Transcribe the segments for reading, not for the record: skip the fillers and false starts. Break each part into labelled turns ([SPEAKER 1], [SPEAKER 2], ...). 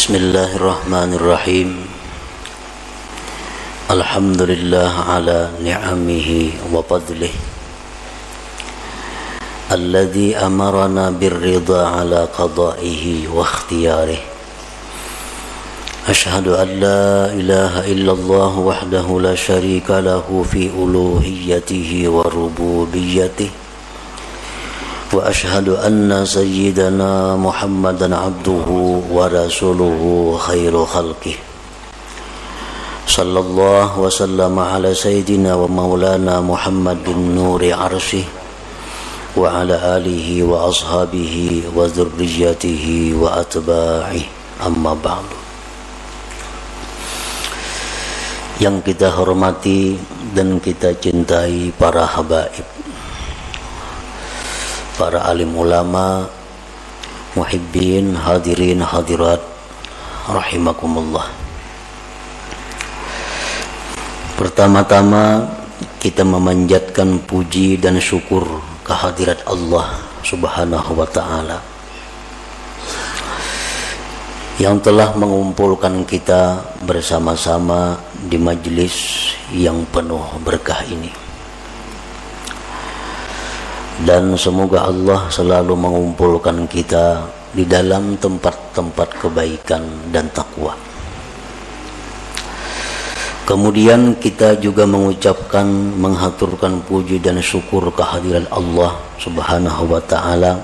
[SPEAKER 1] Bismillahirrahmanirrahim. Alhamdulillah ala ni'amihi wa fadlih alladhi amarana birridha ala qada'ihi wa ikhtiyarih. Ashhadu an la ilaha illallah wahdahu la sharika lahu fi uluhiyyatihi wa rububiyyatihi. Wa ashhadu anna sayyidana Muhammadan abduhu wa rasuluhu khairu khalqih. Sallallahu wa sallama ala sayyidina wa maulana Muhammadin nuri arsyih wa ala alihi wa ashabihi wa dhurriyyatihi wa atba'ih, amma ba'du. Yang kita hormati dan kita cintai para habaib, para alim ulama, muhibbin, hadirin, hadirat, rahimakumullah. Pertama-tama kita memanjatkan puji dan syukur kehadirat Allah Subhanahu wa ta'ala yang telah mengumpulkan kita bersama-sama di majlis yang penuh berkah ini. Dan semoga Allah selalu mengumpulkan kita di dalam tempat-tempat kebaikan dan takwa. Kemudian kita juga mengucapkan, menghaturkan puji dan syukur kehadiran Allah Subhanahu wa ta'ala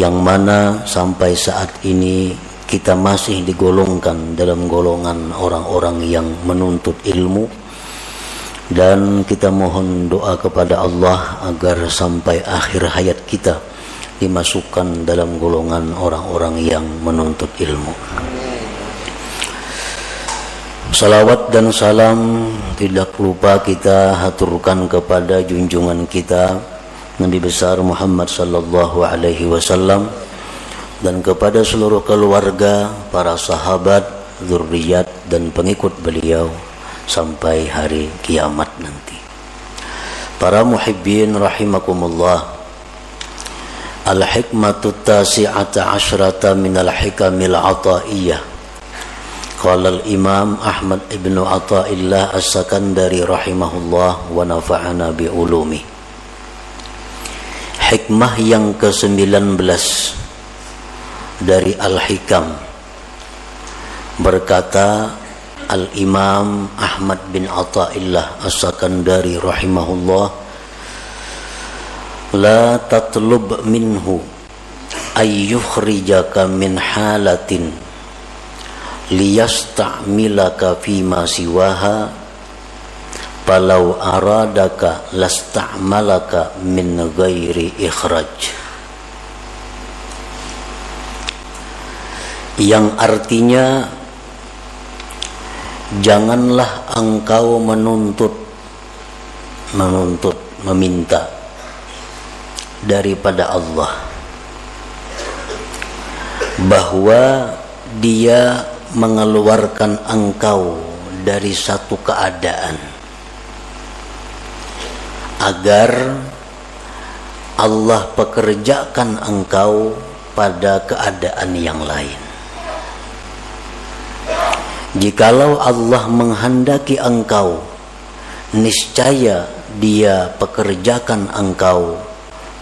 [SPEAKER 1] yang mana sampai saat ini kita masih digolongkan dalam golongan orang-orang yang menuntut ilmu. Dan kita mohon doa kepada Allah agar sampai akhir hayat kita dimasukkan dalam golongan orang-orang yang menuntut ilmu. Salawat dan salam tidak lupa kita haturkan kepada junjungan kita Nabi besar Muhammad sallallahu alaihi wasallam dan kepada seluruh keluarga, para sahabat, zurriyat dan pengikut beliau sampai hari kiamat nanti. Para muhibbin rahimakumullah, al-hikmatu tasi'ata asyrata minal hikamil ataiyah. Qala al-imam Ahmad ibnu Athaillah as-Sakandari rahimahullah wa nafa'ana bi'ulumi. Hikmah yang ke-19 dari al-hikam, berkata Al-Imam Ahmad bin Athaillah As-Sakandari rahimahullah, la tatlub minhu ayyukhrijaka min halatin liyasta'milaka fima siwaha palau aradaka lasta'malaka min ghairi ikhraj. Yang artinya, janganlah engkau meminta daripada Allah bahwa Dia mengeluarkan engkau dari satu keadaan agar Allah pekerjakan engkau pada keadaan yang lain. Jikalau Allah menghendaki engkau, niscaya Dia pekerjakan engkau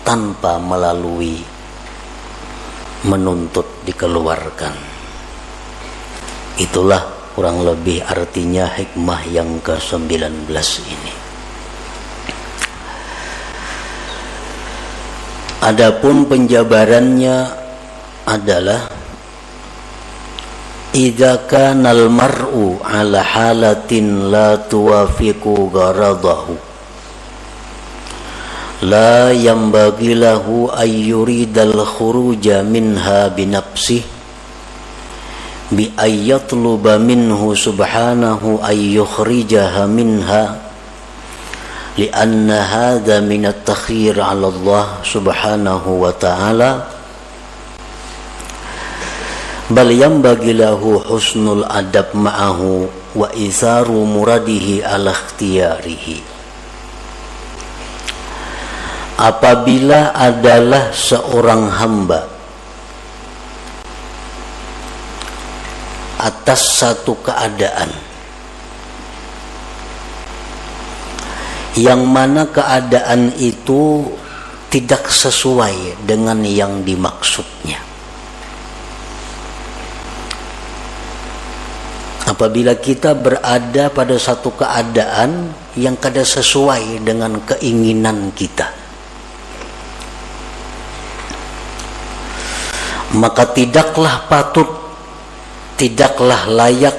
[SPEAKER 1] tanpa melalui menuntut dikeluarkan. Itulah kurang lebih artinya hikmah yang ke-19 ini. Adapun penjabarannya adalah, idza kana al-mar'u ala halatin la tuwafiqu gharadahu la yanbaghi lahu ay yuridal khuruja minha bi nafsihi bi ay yatluba minhu subhanahu ay yukhrijaha minha li'anna hadha min at-takhir 'ala Allah subhanahu wa ta'ala, bal yanbaghi lahu husnul adab ma'ahu wa isaru muradihi ala ikhtiyarihi. Apabila adalah seorang hamba atas satu keadaan yang mana keadaan itu tidak sesuai dengan yang dimaksudnya. Apabila kita berada pada satu keadaan yang kada sesuai dengan keinginan kita, maka tidaklah patut, tidaklah layak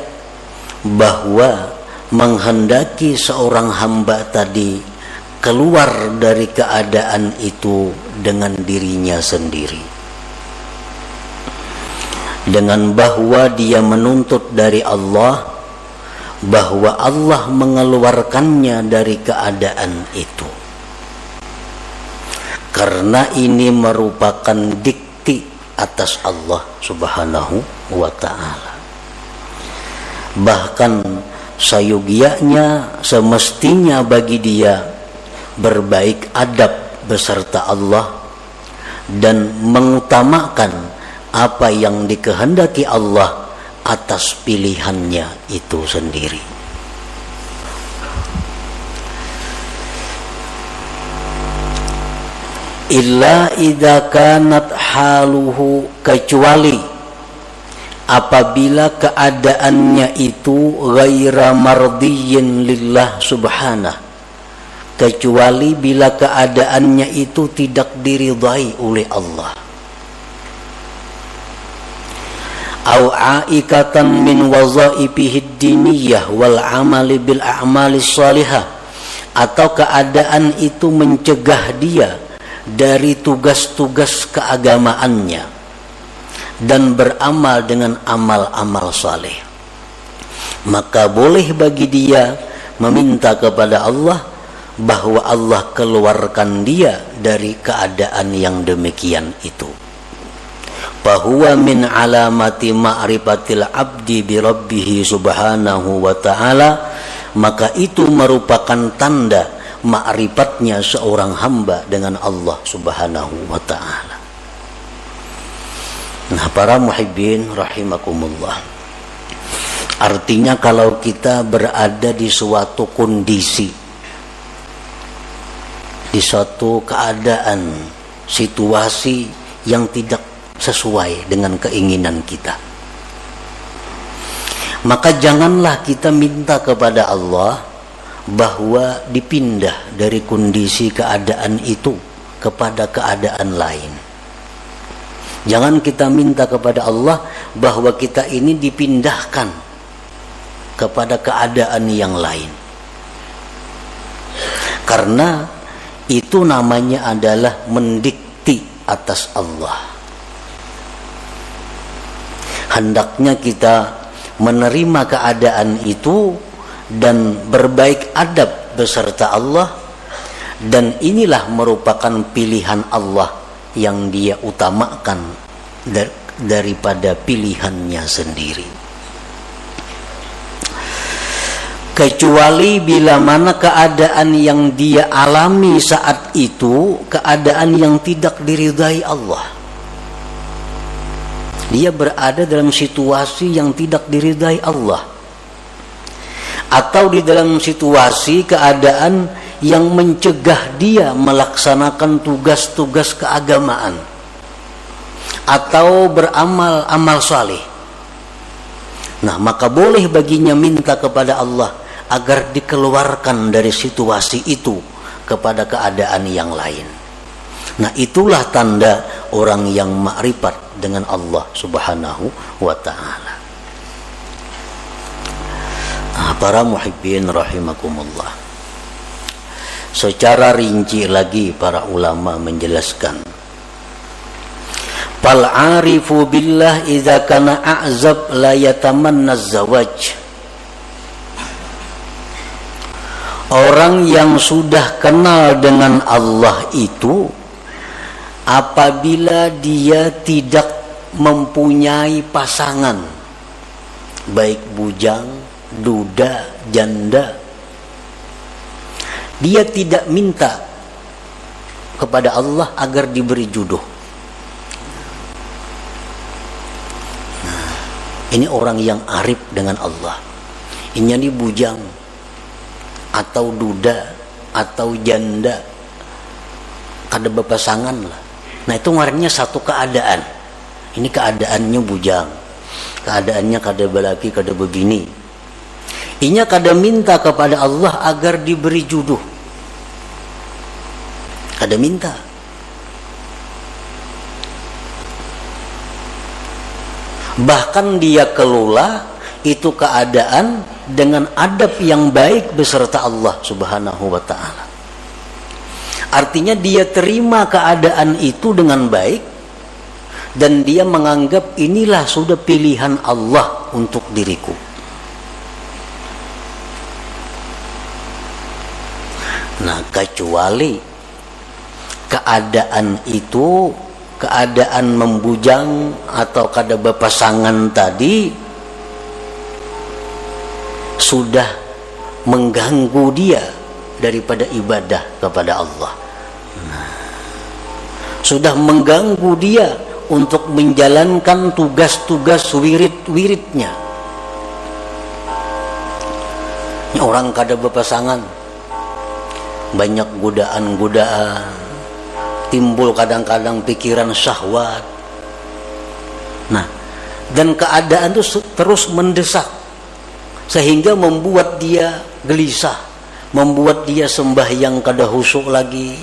[SPEAKER 1] bahwa menghendaki seorang hamba tadi keluar dari keadaan itu dengan dirinya sendiri, dengan bahwa dia menuntut dari Allah bahwa Allah mengeluarkannya dari keadaan itu, karena ini merupakan dikti atas Allah Subhanahu wa ta'ala. Bahkan sayogianya semestinya bagi dia berbaik adab beserta Allah dan mengutamakan apa yang dikehendaki Allah atas pilihannya itu sendiri. Illa idza kanat haluhu, kecuali apabila keadaannya itu ghaira mardiyyin lillah subhanah, kecuali bila keadaannya itu tidak diridai oleh Allah. Au aikatan min wazaifihi diniyah wal amali bil a'mali shalihah, atau keadaan itu mencegah dia dari tugas-tugas keagamaannya dan beramal dengan amal-amal saleh, maka boleh bagi dia meminta kepada Allah bahwa Allah keluarkan dia dari keadaan yang demikian itu. Fahuwa min alamati ma'rifatil abdi bi rabbih subhanahu wa ta'ala, maka itu merupakan tanda ma'rifatnya seorang hamba dengan Allah subhanahu wa ta'ala. Nah, para muhibbin rahimakumullah, artinya kalau kita berada di suatu kondisi, di suatu keadaan, situasi yang tidak sesuai dengan keinginan kita, maka janganlah kita minta kepada Allah bahwa dipindah dari kondisi keadaan itu kepada keadaan lain. Jangan kita minta kepada Allah bahwa kita ini dipindahkan kepada keadaan yang lain, karena itu namanya adalah mendikti atas Allah. Hendaknya kita menerima keadaan itu dan berbaik adab beserta Allah, dan inilah merupakan pilihan Allah yang dia utamakan daripada pilihannya sendiri. Kecuali bila mana keadaan yang dia alami saat itu keadaan yang tidak diridai Allah. Dia berada dalam situasi yang tidak diridai Allah, atau di dalam situasi keadaan yang mencegah dia melaksanakan tugas-tugas keagamaan atau beramal amal saleh. Nah, maka boleh baginya minta kepada Allah agar dikeluarkan dari situasi itu kepada keadaan yang lain. Nah, itulah tanda orang yang ma'rifat dengan Allah subhanahu wa ta'ala. Nah, para muhibbin rahimakumullah, secara rinci lagi para ulama menjelaskan, fal arifu billah idza kana a'zab la yatamanna zawaj. Orang yang sudah kenal dengan Allah itu, apabila dia tidak mempunyai pasangan, baik bujang, duda, janda, dia tidak minta kepada Allah agar diberi jodoh. Nah, Ini orang yang arif dengan Allah. Ini bujang atau duda atau janda, kada berpasangan lah. Nah itu ngarannya satu keadaan. Ini keadaannya bujang, keadaannya kada balaki, kada begini. Inya kada minta kepada Allah agar diberi jodoh, kada minta. Bahkan dia kelola itu keadaan dengan adab yang baik beserta Allah Subhanahu wa ta'ala. Artinya dia terima keadaan itu dengan baik dan dia menganggap inilah sudah pilihan Allah untuk diriku. Nah, kecuali keadaan itu, keadaan membujang atau kada berpasangan tadi sudah mengganggu dia daripada ibadah kepada Allah. Sudah mengganggu dia untuk menjalankan tugas-tugas wirid-wiridnya. Ini orang kada berpasangan, banyak godaan-godaan, timbul kadang-kadang pikiran syahwat. Nah, dan keadaan itu terus mendesak sehingga membuat dia gelisah, membuat dia sembahyang kada khusyuk lagi,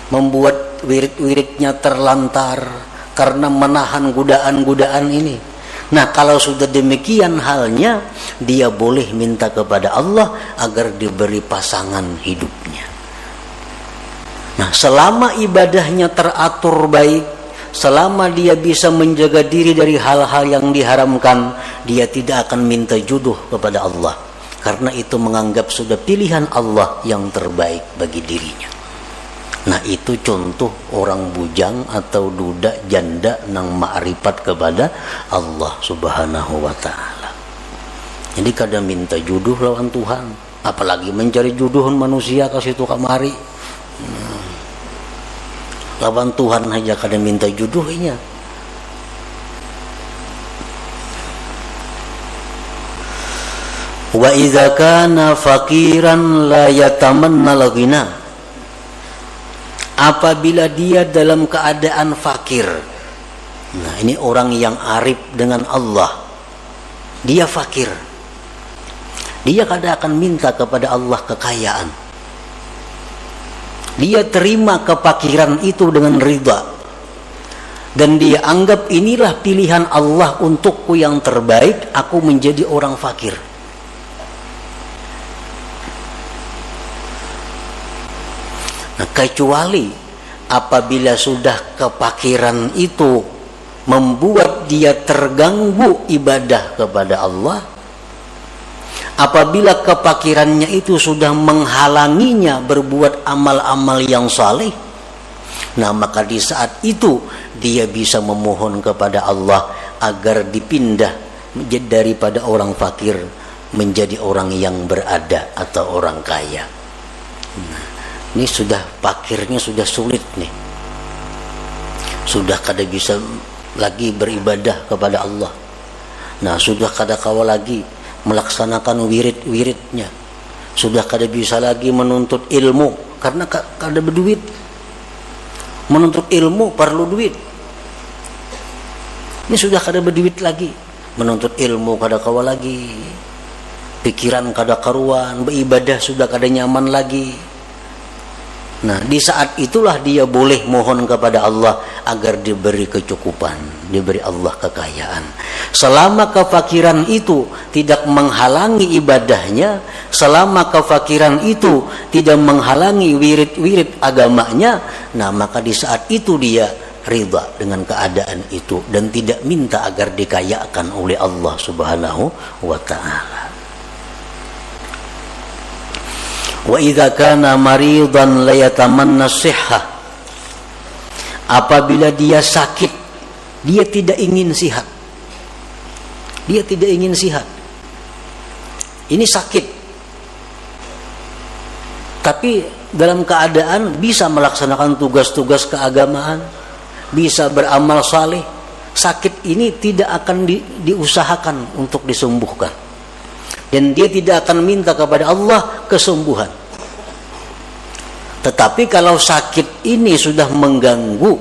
[SPEAKER 1] membuat wirid-wiridnya terlantar karena menahan godaan-godaan ini. Nah, kalau sudah demikian halnya, dia boleh minta kepada Allah agar diberi pasangan hidupnya. Nah, selama ibadahnya teratur baik, selama dia bisa menjaga diri dari hal-hal yang diharamkan, dia tidak akan minta jodoh kepada Allah, karena itu menganggap sudah pilihan Allah yang terbaik bagi dirinya. Nah, itu contoh orang bujang atau duda janda nang ma'rifat kepada Allah Subhanahu wa ta'ala. Jadi kadang minta jodoh lawan Tuhan, apalagi mencari jodohan manusia ke situ kamari. Lawan Tuhan aja kadang minta jodohnya. Wa idza kana faqiran la yatamanna al-ghina. Apabila dia dalam keadaan fakir. Nah, ini orang yang arif dengan Allah. Dia fakir. Dia kadang akan minta kepada Allah kekayaan. Dia terima kefakiran itu dengan ridha, dan dia anggap inilah pilihan Allah untukku yang terbaik, aku menjadi orang fakir. Nah, kecuali apabila sudah kefakiran itu membuat dia terganggu ibadah kepada Allah, apabila kefakirannya itu sudah menghalanginya berbuat amal-amal yang saleh, nah maka di saat itu dia bisa memohon kepada Allah agar dipindah daripada orang fakir menjadi orang yang berada atau orang kaya. Nah, ini sudah fakirnya sudah sulit nih, sudah kada bisa lagi beribadah kepada Allah. Nah, sudah kada kawa lagi melaksanakan wirid-wiridnya, sudah kada bisa lagi menuntut ilmu karena kada berduit. Menuntut ilmu perlu duit. Ini sudah kada berduit lagi, menuntut ilmu kada kawa lagi, pikiran kada karuan, beribadah sudah kada nyaman lagi. Nah, di saat itulah dia boleh mohon kepada Allah agar diberi kecukupan, diberi Allah kekayaan. Selama kefakiran itu tidak menghalangi ibadahnya, selama kefakiran itu tidak menghalangi wirid-wirid agamanya, nah maka di saat itu dia ridha dengan keadaan itu dan tidak minta agar dikayakan oleh Allah Subhanahu wa ta'ala. Wa idza kana maridan la yatamanna sihhah. Apabila dia sakit, dia tidak ingin sihat. Dia tidak ingin sihat. Ini sakit, tapi dalam keadaan bisa melaksanakan tugas-tugas keagamaan, bisa beramal saleh, sakit ini tidak akan diusahakan untuk disembuhkan, dan dia tidak akan minta kepada Allah kesembuhan. Tetapi kalau sakit ini sudah mengganggu,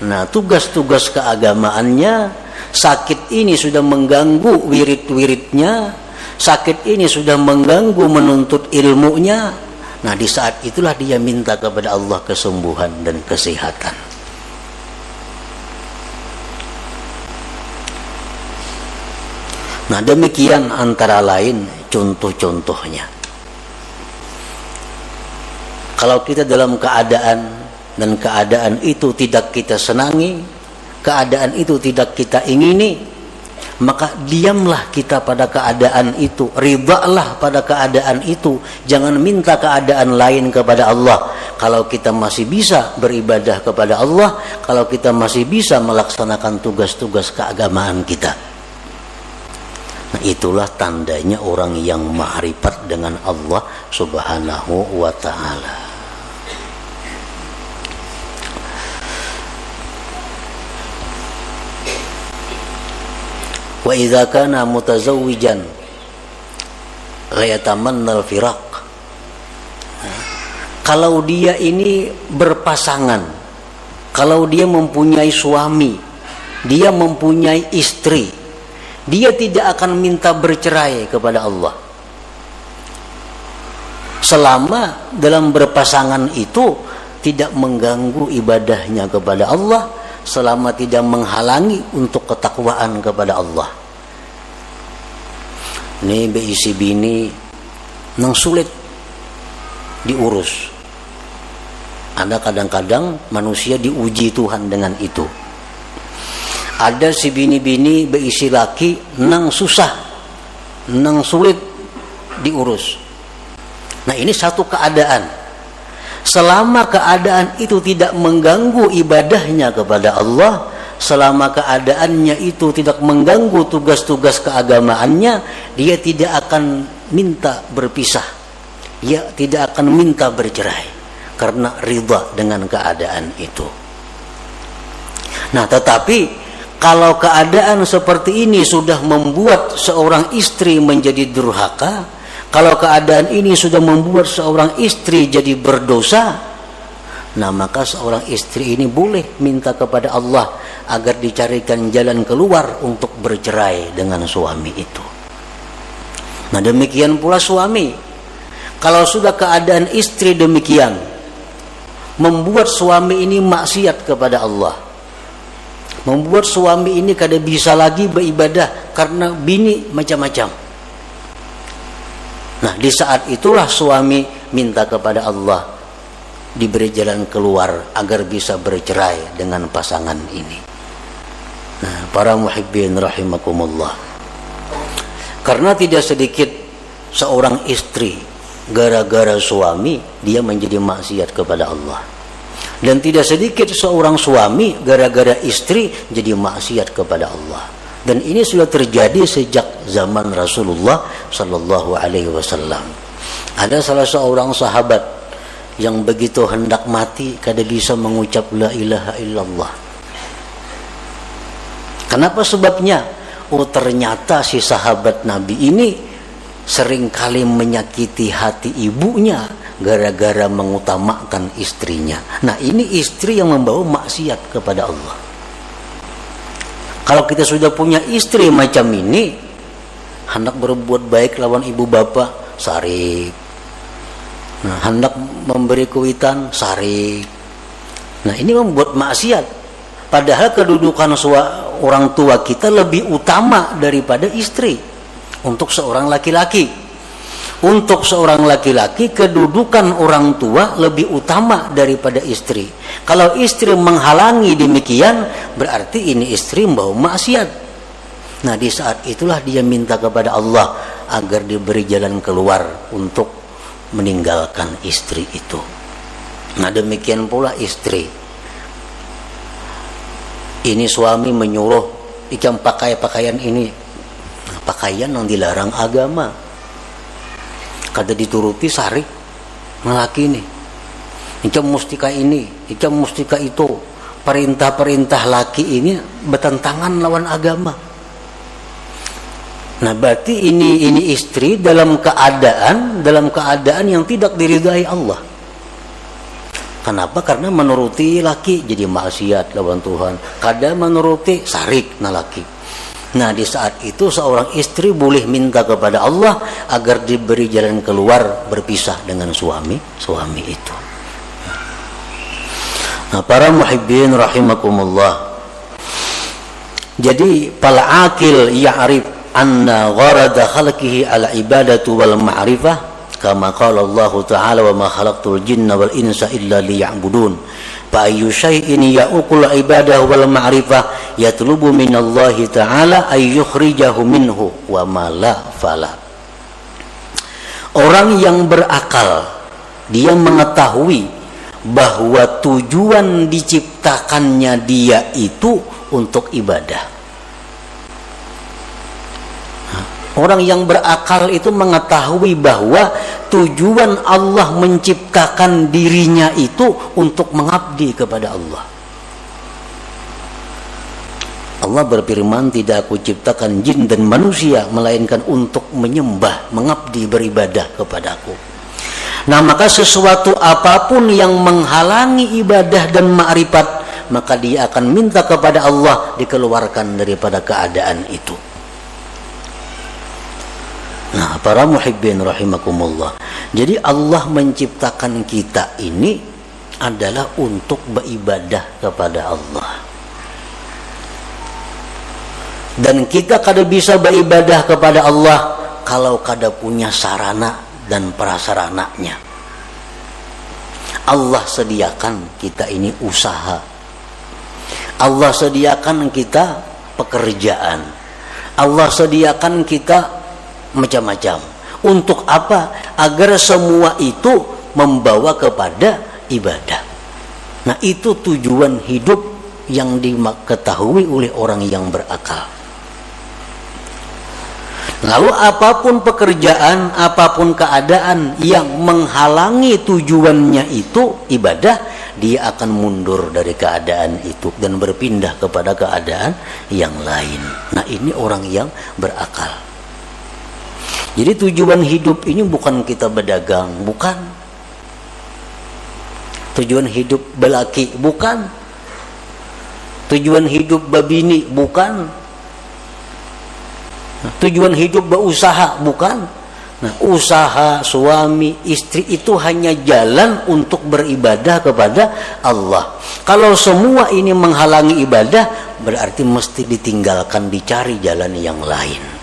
[SPEAKER 1] nah tugas-tugas keagamaannya, sakit ini sudah mengganggu wirid-wiridnya, sakit ini sudah mengganggu menuntut ilmunya, nah di saat itulah dia minta kepada Allah kesembuhan dan kesehatan. Nah demikian antara lain contoh-contohnya. Kalau kita dalam keadaan dan keadaan itu tidak kita senangi, keadaan itu tidak kita ingini, maka diamlah kita pada keadaan itu, ridhalah pada keadaan itu, jangan minta keadaan lain kepada Allah. Kalau kita masih bisa beribadah kepada Allah, kalau kita masih bisa melaksanakan tugas-tugas keagamaan kita, nah itulah tandanya orang yang ma'rifat dengan Allah subhanahu wa ta'ala. Wa idza kana mutazawwijan la yatamanna al-firaq. Kalau dia ini berpasangan, kalau dia mempunyai suami, dia mempunyai istri, dia tidak akan minta bercerai kepada Allah selama dalam berpasangan itu tidak mengganggu ibadahnya kepada Allah, selama tidak menghalangi untuk ketakwaan kepada Allah. Ini beisi bini nang sulit diurus. Ada kadang-kadang manusia diuji Tuhan dengan itu. Ada si bini-bini beisi laki nang susah, nang sulit diurus. Nah ini satu keadaan. Selama keadaan itu tidak mengganggu ibadahnya kepada Allah, selama keadaannya itu tidak mengganggu tugas-tugas keagamaannya, dia tidak akan minta berpisah, dia tidak akan minta bercerai, karena ridha dengan keadaan itu. Nah tetapi kalau keadaan seperti ini sudah membuat seorang istri menjadi durhaka, kalau keadaan ini sudah membuat seorang istri jadi berdosa, nah maka seorang istri ini boleh minta kepada Allah agar dicarikan jalan keluar untuk bercerai dengan suami itu. Nah demikian pula suami, kalau sudah keadaan istri demikian membuat suami ini maksiat kepada Allah, membuat suami ini kada bisa lagi beribadah karena bini macam-macam. Nah di saat itulah suami minta kepada Allah diberi jalan keluar agar bisa bercerai dengan pasangan ini. Nah para muhibbin rahimakumullah, karena tidak sedikit seorang istri gara-gara suami dia menjadi maksiat kepada Allah, dan tidak sedikit seorang suami gara-gara istri jadi maksiat kepada Allah. Dan ini sudah terjadi sejak zaman Rasulullah sallallahu alaihi wasallam. Ada salah seorang sahabat yang begitu hendak mati kada bisa mengucap la ilaha illallah. Kenapa sebabnya? Oh ternyata si sahabat Nabi ini seringkali menyakiti hati ibunya gara-gara mengutamakan istrinya. Nah ini istri yang membawa maksiat kepada Allah. Kalau kita sudah punya istri macam ini, hendak berbuat baik lawan ibu bapak, sarik. Nah, hendak memberi kuitan, sarik. Nah ini membuat maksiat. Padahal kedudukan orang tua kita lebih utama daripada istri untuk seorang laki-laki. Untuk seorang laki-laki kedudukan orang tua lebih utama daripada istri. Kalau istri menghalangi demikian, berarti ini istri membawa maksiat. Nah di saat itulah dia minta kepada Allah agar diberi jalan keluar untuk meninggalkan istri itu. Nah demikian pula istri. Ini suami menyuruh ikam pakai pakaian ini, nah, pakaian yang dilarang agama. Kada dituruti sarik laki ini, ikam mustika ini, ikam mustika itu, perintah-perintah laki ini bertentangan lawan agama. Nah, berarti ini istri dalam keadaan yang tidak diridhai Allah. Kenapa? Karena menuruti laki jadi maksiat lawan Tuhan. Kadang menuruti sarik na laki. Nah, di saat itu seorang istri boleh minta kepada Allah agar diberi jalan keluar berpisah dengan suami itu. Nah, para muhibbin rahimakumullah. Jadi fal aqil ya'rif anna gharada khalqihi ala ibadatu wal ma'rifah kama qala Allah ta'ala wa ma khalaqtul jinna wal insa illa liya'budun. Fa ayyu syai'in ya'uqul ibadah wal ma'rifah yatlubu minallahi ta'ala ay yukhrijahu minhu wa ma la fala. Orang yang berakal dia mengetahui bahwa tujuan diciptakannya dia itu untuk ibadah. Orang yang berakal itu mengetahui bahwa tujuan Allah menciptakan dirinya itu untuk mengabdi kepada Allah. Allah berfirman, tidak aku ciptakan jin dan manusia melainkan untuk menyembah, mengabdi, beribadah kepadaku. Nah, maka sesuatu apapun yang menghalangi ibadah dan ma'rifat, maka dia akan minta kepada Allah dikeluarkan daripada keadaan itu. Nah, para muhibbin rahimakumullah. Jadi Allah menciptakan kita ini adalah untuk beribadah kepada Allah. Dan kita kada bisa beribadah kepada Allah kalau kada punya sarana dan prasarananya. Allah sediakan kita ini usaha. Allah sediakan kita pekerjaan. Allah sediakan kita macam-macam. Untuk apa? Agar semua itu membawa kepada ibadah. Nah, itu tujuan hidup yang diketahui oleh orang yang berakal. Lalu apapun pekerjaan, apapun keadaan yang menghalangi tujuannya itu ibadah, dia akan mundur dari keadaan itu dan berpindah kepada keadaan yang lain. Nah, ini orang yang berakal. Jadi tujuan hidup ini bukan kita berdagang, bukan. Tujuan hidup belaki, bukan. Tujuan hidup babini, bukan. Tujuan hidup berusaha, bukan. Nah, usaha suami istri itu hanya jalan untuk beribadah kepada Allah. Kalau semua ini menghalangi ibadah, berarti mesti ditinggalkan, dicari jalan yang lain.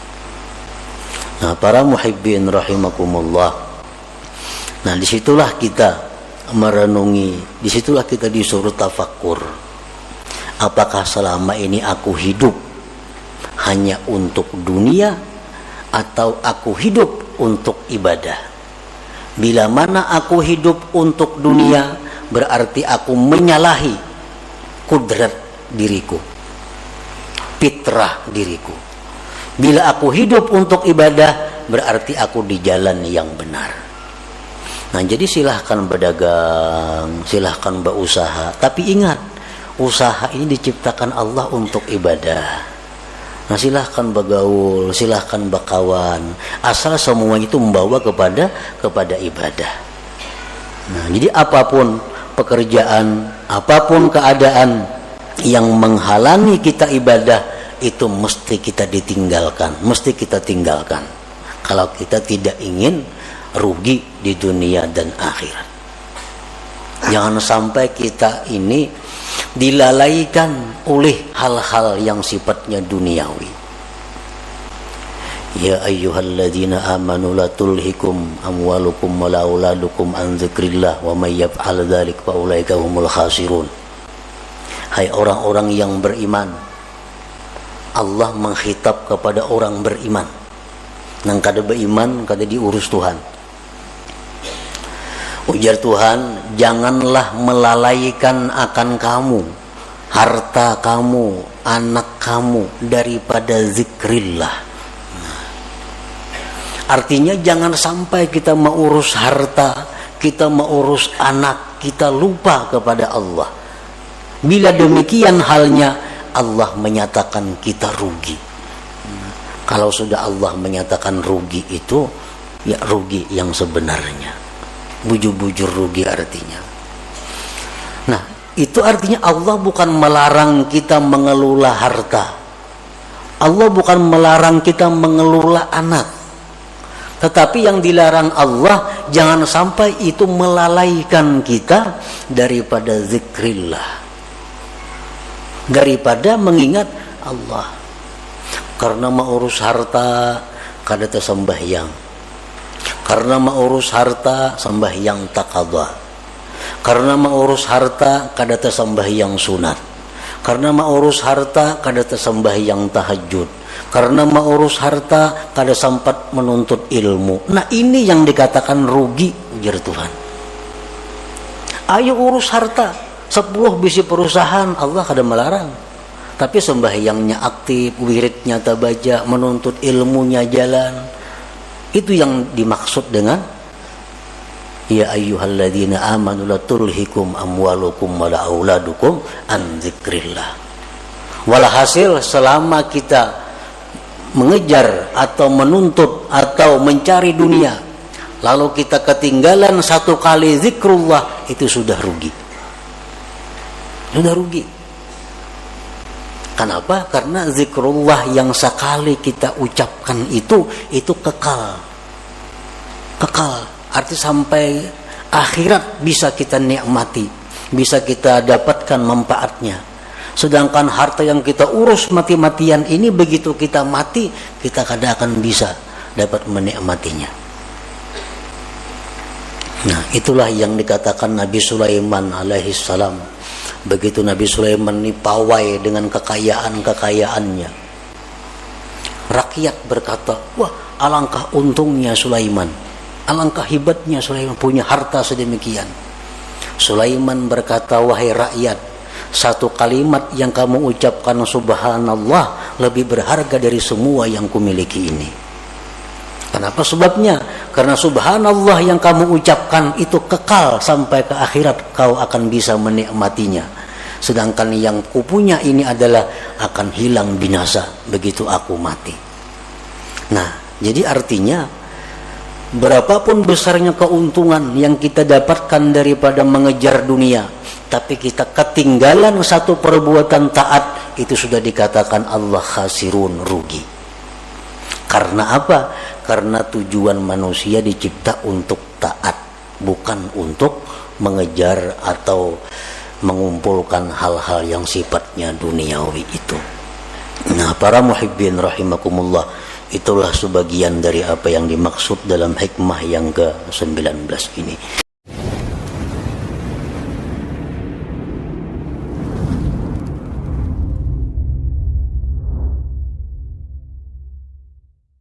[SPEAKER 1] Nah, para muhibbin rahimakumullah. Nah, disitulah kita merenungi, disitulah kita disuruh tafakkur. Apakah selama ini aku hidup hanya untuk dunia atau aku hidup untuk ibadah? Bila mana aku hidup untuk dunia, berarti aku menyalahi kudrat diriku, fitrah diriku. Bila aku hidup untuk ibadah, berarti aku di jalan yang benar. Nah, jadi silahkan berdagang, silahkan berusaha. Tapi ingat, usaha ini diciptakan Allah untuk ibadah. Nah, silahkan bergaul, silahkan berkawan, asal semua itu membawa kepada ibadah. Nah, jadi apapun pekerjaan, apapun keadaan yang menghalangi kita ibadah, itu mesti kita ditinggalkan, mesti kita tinggalkan kalau kita tidak ingin rugi di dunia dan akhirat. Jangan sampai kita ini dilalaikan oleh hal-hal yang sifatnya duniawi. Ya ayyuhalladzina amanu la tulhikum amwalukum wala auladukum an dzikrillah wa may yaf'al dzalik fa ulaika humul khasirun. Hai orang-orang yang beriman, Allah menghitab kepada orang beriman. Nang kada beriman kada diurus Tuhan. Ujar Tuhan, janganlah melalaikan akan kamu, harta kamu, anak kamu daripada zikrillah. Artinya jangan sampai kita mengurus harta, kita mengurus anak, kita lupa kepada Allah. Bila demikian halnya, Allah menyatakan kita rugi. Kalau sudah Allah menyatakan rugi itu, ya rugi yang sebenarnya. Bujur-bujur rugi artinya. Nah, itu artinya Allah bukan melarang kita mengelola harta. Allah bukan melarang kita mengelola anak. Tetapi yang dilarang Allah, jangan sampai itu melalaikan kita daripada zikrillah, daripada mengingat Allah. Karena mau urus harta kada tersembahyang, karena mau urus harta sembahyang taqadha, karena mau urus harta kada tersembahyang sunat, karena mau urus harta kada tersembahyang tahajud, karena mau urus harta kada sempat menuntut ilmu. Nah, ini yang dikatakan rugi, ujar Tuhan. Ayo urus harta, 10 bisi perusahaan, Allah kada melarang. Tapi sembahyangnya aktif, wiridnya tabaja, menuntut ilmunya jalan. Itu yang dimaksud dengan ya ayyuhalladzina amanu la tulhikum amwalukum wala auladukum an dzikrillah. Walhasil selama kita mengejar atau menuntut atau mencari dunia, lalu kita ketinggalan satu kali zikrullah, itu sudah rugi. Sudah rugi. Kenapa? Karena zikrullah yang sekali kita ucapkan itu kekal. Kekal, arti sampai akhirat bisa kita nikmati, bisa kita dapatkan manfaatnya. Sedangkan harta yang kita urus mati-matian ini, begitu kita mati, kita kada akan bisa dapat menikmatinya. Nah, itulah yang dikatakan Nabi Sulaiman alaihissalam. Begitu Nabi Sulaiman ini pawai dengan kekayaan-kekayaannya, rakyat berkata, wah alangkah untungnya Sulaiman, alangkah hebatnya Sulaiman punya harta sedemikian. Sulaiman berkata, wahai rakyat, satu kalimat yang kamu ucapkan subhanallah lebih berharga dari semua yang kumiliki ini. Kenapa sebabnya? Karena subhanallah yang kamu ucapkan itu kekal sampai ke akhirat, kau akan bisa menikmatinya. Sedangkan yang kupunya ini adalah akan hilang binasa begitu aku mati. Nah, jadi artinya berapapun besarnya keuntungan yang kita dapatkan daripada mengejar dunia, tapi kita ketinggalan satu perbuatan taat, itu sudah dikatakan Allah khasirun, rugi. Karena apa? Karena tujuan manusia dicipta untuk taat, bukan untuk mengejar atau mengumpulkan hal-hal yang sifatnya duniawi itu. Nah, para muhibbin rahimakumullah, itulah sebagian dari apa yang dimaksud dalam hikmah yang ke-19 ini.